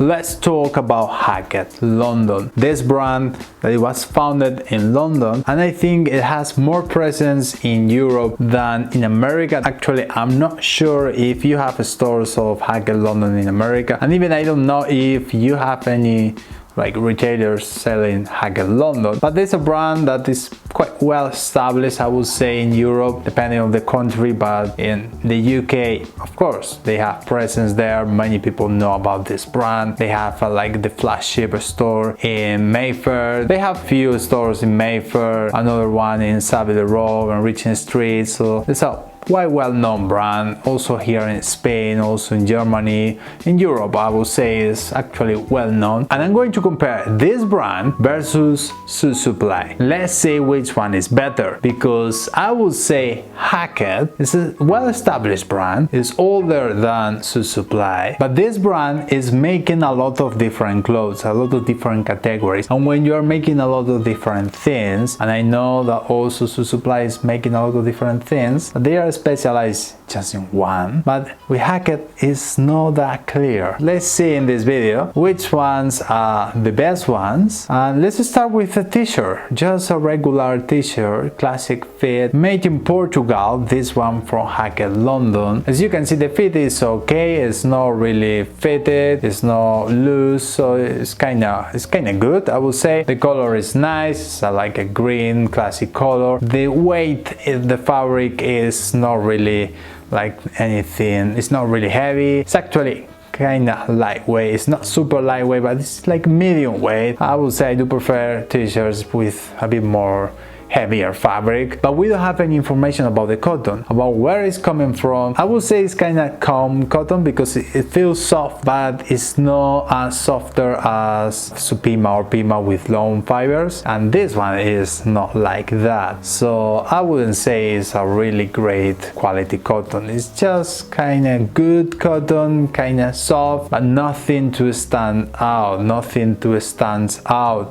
let's talk about Hackett London. This brand that it was founded in London, and I think it has more presence in Europe than in America. Actually, I'm not sure if you have stores of Hackett London in America, and even I don't know if you have any retailers selling Hackett London, but there's a brand that is quite well established, I would say, in Europe, depending on the country. But in the UK, of course, they have presence there. Many people know about this brand. They have the flagship store in Mayfair. They have few stores in Mayfair, another one in Savile Row and Regent Street. So it's a quite well-known brand, also here in Spain, also in Germany. In Europe, I would say is actually well-known. And I'm going to compare this brand versus Suitsupply. Let's see which one is better, because I would say Hackett is a well-established brand, is older than Suitsupply, but this brand is making a lot of different clothes, a lot of different categories. And when you're making a lot of different things, and I know that also Suitsupply is making a lot of different things, they are specialized just in one, but with Hackett it's not that clear. Let's see in this video which ones are the best ones. And let's start with a t-shirt, just a regular t-shirt, classic fit, made in Portugal. This one from Hackett London. As you can see, the fit is okay, it's not really fitted, it's not loose, so it's kind of good, I would say. The color is nice, it's like a green classic color. The weight in the fabric is not really anything, it's not really heavy, it's actually kind of lightweight. It's not super lightweight, but it's medium weight. I would say I do prefer t-shirts with a bit more heavier fabric, but we don't have any information about the cotton, about where it's coming from. I would say it's kind of calm cotton because it feels soft, but it's not as softer as Supima or Pima with long fibers, and this one is not like that. So I wouldn't say it's a really great quality cotton. It's just kind of good cotton, kind of soft, but nothing to stand out,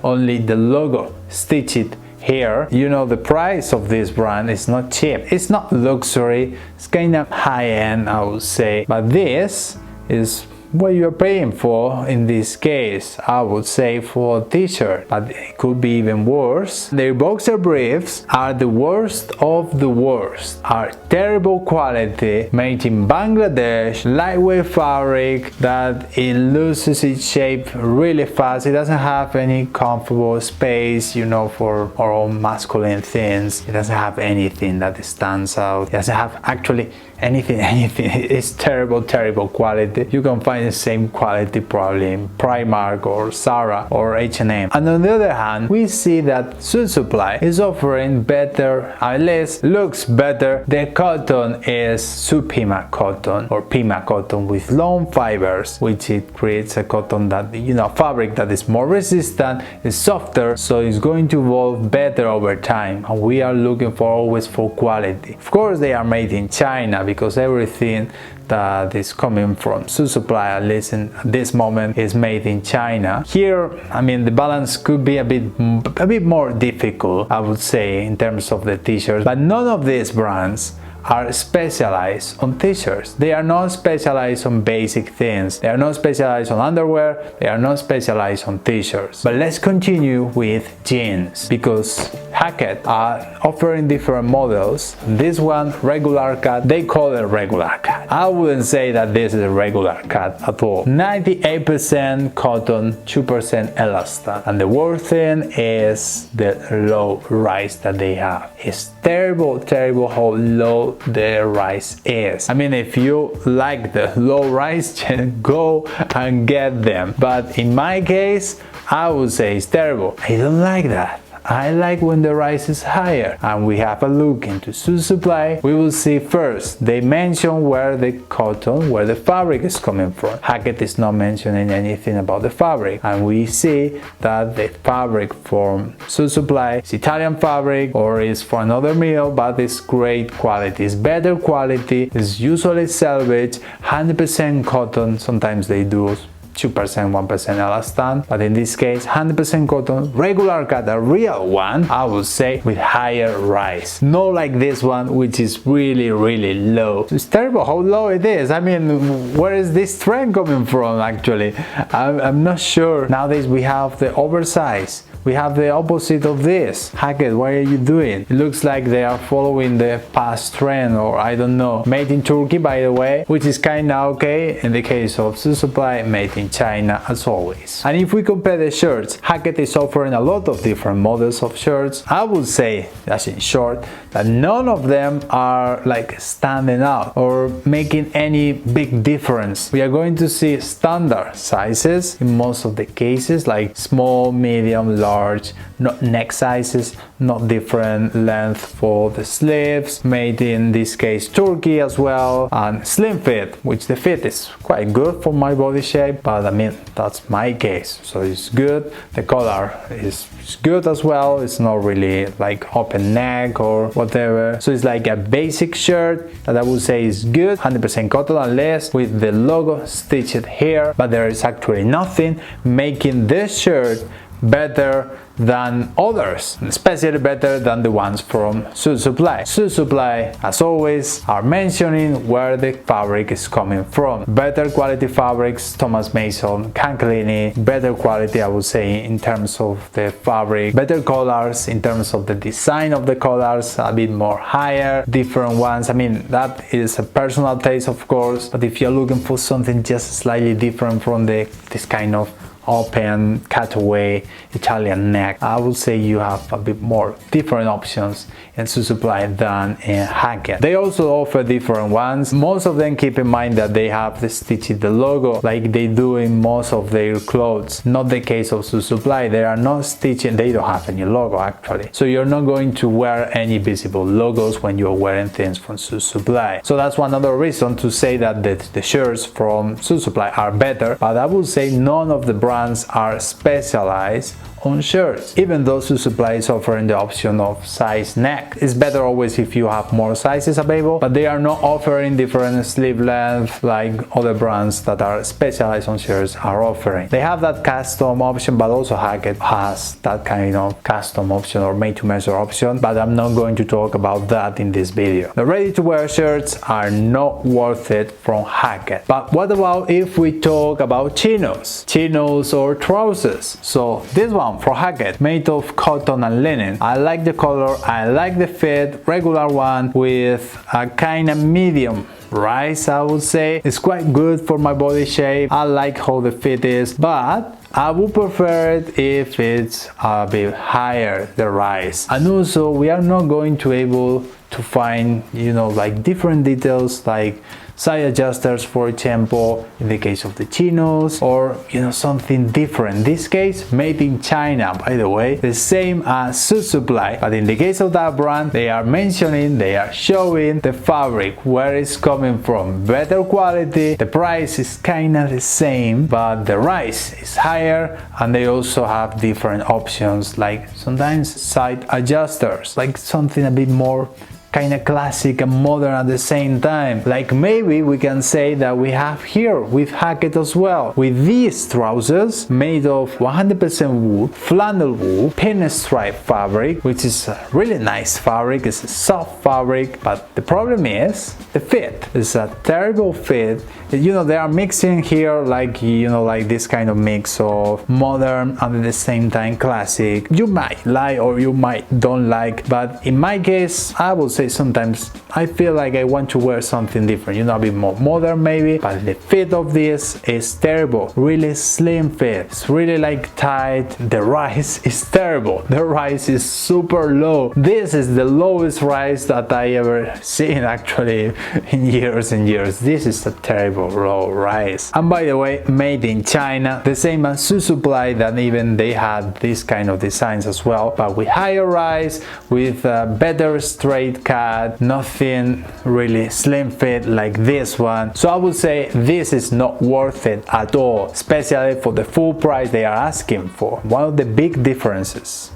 only the logo stitched here. You know, the price of this brand is not cheap, it's not luxury, it's kind of high-end, I would say, but this is what you're paying for in this case, I would say, for a t-shirt, but it could be even worse. Their boxer briefs are the worst of the worst, are terrible quality, made in Bangladesh, lightweight fabric that it loses its shape really fast. It doesn't have any comfortable space, you know, for our own masculine things. It doesn't have anything that stands out. It doesn't have actually anything. It's terrible quality. You can find the same quality probably in Primark or Zara or H&M. And on the other hand, we see that Suitsupply is offering better, at least looks better. The cotton is Supima cotton or Pima cotton with long fibers, which it creates a cotton that, you know, fabric that is more resistant, is softer, so it's going to evolve better over time. And we are looking for always for quality. Of course, they are made in China, because everything that is coming from Suitsupply, at least in this moment, is made in China. Here, I mean, the balance could be a bit more difficult, I would say, in terms of the t-shirts, but none of these brands are specialized on t-shirts. They are not specialized on basic things. They are not specialized on underwear. They are not specialized on t-shirts. But let's continue with jeans, because Hackett are offering different models. This one, regular cut, they call it regular cut. I wouldn't say that this is a regular cut at all. 98% cotton, 2% elastin. And the worst thing is the low rise that they have. It's terrible how low the rise is. I mean, if you like the low rise, go and get them. But in my case, I would say it's terrible. I don't like that. I like when the rise is higher. And we have a look into Suitsupply. We will see first, they mention where the cotton, where the fabric is coming from. Hackett is not mentioning anything about the fabric. And we see that the fabric from Suitsupply is Italian fabric or is for another mill, but it's great quality. It's better quality. It's usually salvage, 100% cotton. Sometimes they do 2%, 1% elastan, but in this case 100% cotton, regular cut, a real one, I would say, with higher rise. Not like this one, which is really low. It's terrible how low it is. I mean, where is this trend coming from actually? I'm not sure. Nowadays we have the oversize. We have the opposite of this. Hackett, what are you doing? It looks like they are following the past trend, or I don't know. Made in Turkey, by the way, which is kinda okay. In the case of Suitsupply, made in China as always. And if we compare the shirts, Hackett is offering a lot of different models of shirts. I would say, that's in short, that none of them are like standing out or making any big difference. We are going to see standard sizes in most of the cases, like small, medium, large, not neck sizes, not different length for the sleeves, made in this case Turkey as well, and slim fit, which the fit is quite good for my body shape, but I mean, that's my case, so it's good. The collar is good as well. It's not really like open neck or whatever, so it's like a basic shirt that I would say is good, 100% cotton, unless with the logo stitched here, but there is actually nothing making this shirt better than others, especially better than the ones from Suitsupply. Suitsupply, as always, are mentioning where the fabric is coming from. Better quality fabrics, Thomas Mason, Canclini, better quality I would say in terms of the fabric, better colors in terms of the design of the colors, a bit more higher, different ones. I mean, that is a personal taste of course, but if you're looking for something just slightly different from this kind of open cutaway Italian neck, I would say you have a bit more different options in Suitsupply than in Hackett. They also offer different ones. Most of them, keep in mind that they have the stitched the logo like they do in most of their clothes. Not the case of Suitsupply. They are not stitching, they don't have any logo actually, so you're not going to wear any visible logos when you're wearing things from Suitsupply. So that's one other reason to say that the shirts from Suitsupply are better, but I would say none of the brands are specialized on shirts. Even though Suitsupply is offering the option of size neck, it's better always if you have more sizes available, but they are not offering different sleeve length like other brands that are specialized on shirts are offering. They have that custom option, but also Hackett has that kind of custom option or made to measure option, but I'm not going to talk about that in this video. The ready to wear shirts are not worth it from Hackett. But what about if we talk about chinos or trousers? So this one for Hackett, made of cotton and linen. I like the color, I like the fit, regular one with a kind of medium rise, I would say. It's quite good for my body shape. I like how the fit is, but I would prefer it if it's a bit higher, the rise. And also we are not going to be able to find, you know, like different details like side adjusters, for example, in the case of the chinos, or you know, something different. In this case, made in China, by the way, the same as Suitsupply, but in the case of that brand, they are mentioning, they are showing the fabric, where it's coming from, better quality, the price is kinda the same, but the rise is higher, and they also have different options, like sometimes side adjusters, like something a bit more kind of classic and modern at the same time, like maybe we can say that we have here with Hackett as well, with these trousers made of 100% wool, flannel wool, pinstripe fabric, which is a really nice fabric. It's a soft fabric, but the problem is the fit. It's a terrible fit. You know, they are mixing here like, you know, like this kind of mix of modern and at the same time classic. You might like or you might don't like, but in my case I would say sometimes I feel like I want to wear something different, you know, a bit more modern maybe, but the fit of this is terrible. Really slim fit, it's really like tight. The rise is terrible, the rise is super low. This is the lowest rise that I ever seen actually in years and years. This is a terrible low rise. And by the way, made in China, the same as Suitsupply, that even they had this kind of designs as well, but with higher rise, with better straight cut, nothing really slim fit like this one. So I would say this is not worth it at all, especially for the full price they are asking for. One of the big differences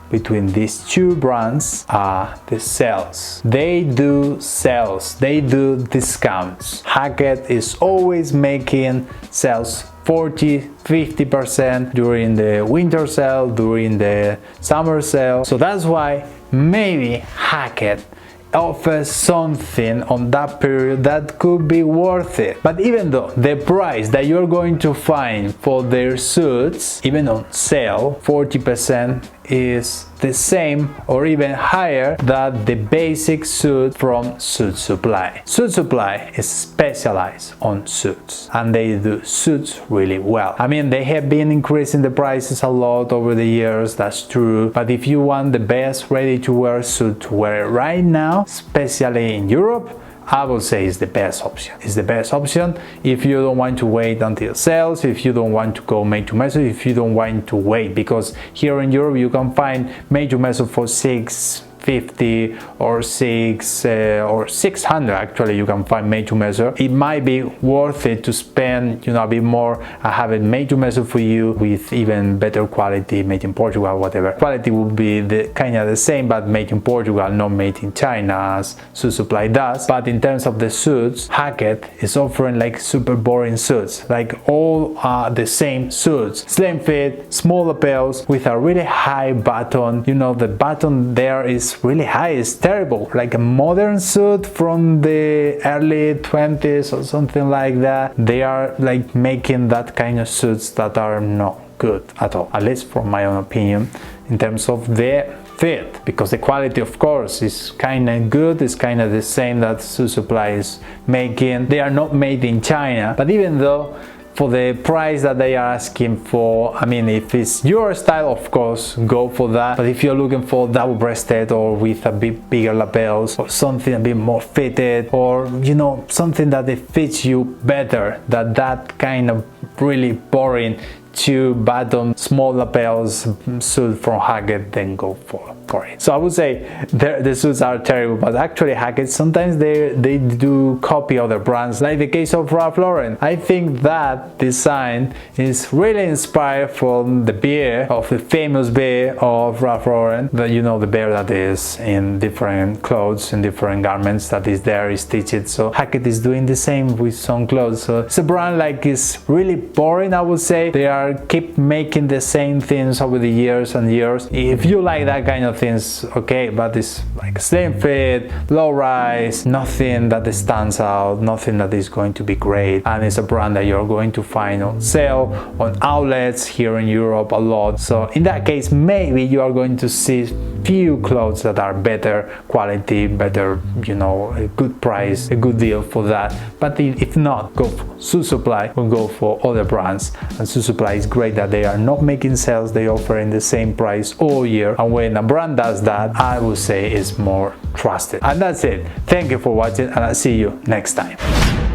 between these two brands are the sales. They do sales, they do discounts. Hackett is always making sales 40-50% during the winter sale, during the summer sale. So that's why maybe Hackett offers something on that period that could be worth it. But even though the price that you're going to find for their suits, even on sale, 40% is the same or even higher than the basic suit from Suitsupply. Suitsupply is specialized on suits and they do suits really well. I mean, they have been increasing the prices a lot over the years, that's true, but if you want the best ready-to-wear suit to wear right now, especially in Europe, I would say it's the best option. It's the best option if you don't want to wait until sales, if you don't want to go made to measure, if you don't want to wait, because here in Europe you can find made to measure for 650 or 600 actually. You can find made to measure. It might be worth it to spend, you know, a bit more and have it made to measure for you with even better quality, made in Portugal, whatever. Quality would be kind of the same, but made in Portugal, not made in China as Suitsupply does. But in terms of the suits, Hackett is offering like super boring suits, like all the same suits, slim fit, small lapels with a really high button. You know, the button there is really high, it's terrible, like a modern suit from the early 20s or something like that. They are like making that kind of suits that are not good at all, at least from my own opinion, in terms of the fit, because the quality of course is kind of good, it's kind of the same that Suitsupply is making. They are not made in China, but even though for the price that they are asking for, I mean, if it's your style, of course, go for that. But if you're looking for double-breasted or with a bit bigger lapels or something a bit more fitted, or, you know, something that it fits you better than that kind of really boring two-button small lapels suit from Hackett, then go for it. So I would say the suits are terrible, but actually Hackett sometimes they do copy other brands, like the case of Ralph Lauren. I think that design is really inspired from the bear, of the famous bear of Ralph Lauren, that, you know, the bear that is in different clothes, in different garments, that is there, is stitched. So Hackett is doing the same with some clothes. So it's a brand like is really boring, I would say. They are keep making the same things over the years and years. If you like that kind of things, okay, but it's like slim fit, low rise, nothing that stands out, nothing that is going to be great, and it's a brand that you're going to find on sale on outlets here in Europe a lot. So in that case, maybe you are going to see few clothes that are better quality, better, you know, a good price, a good deal for that. But if not, go for Suitsupply or go for other brands. And Suitsupply is great that they are not making sales, they offer in the same price all year, and when a brand does that, I would say is more trusted. And that's it. Thank you for watching, and I'll see you next time.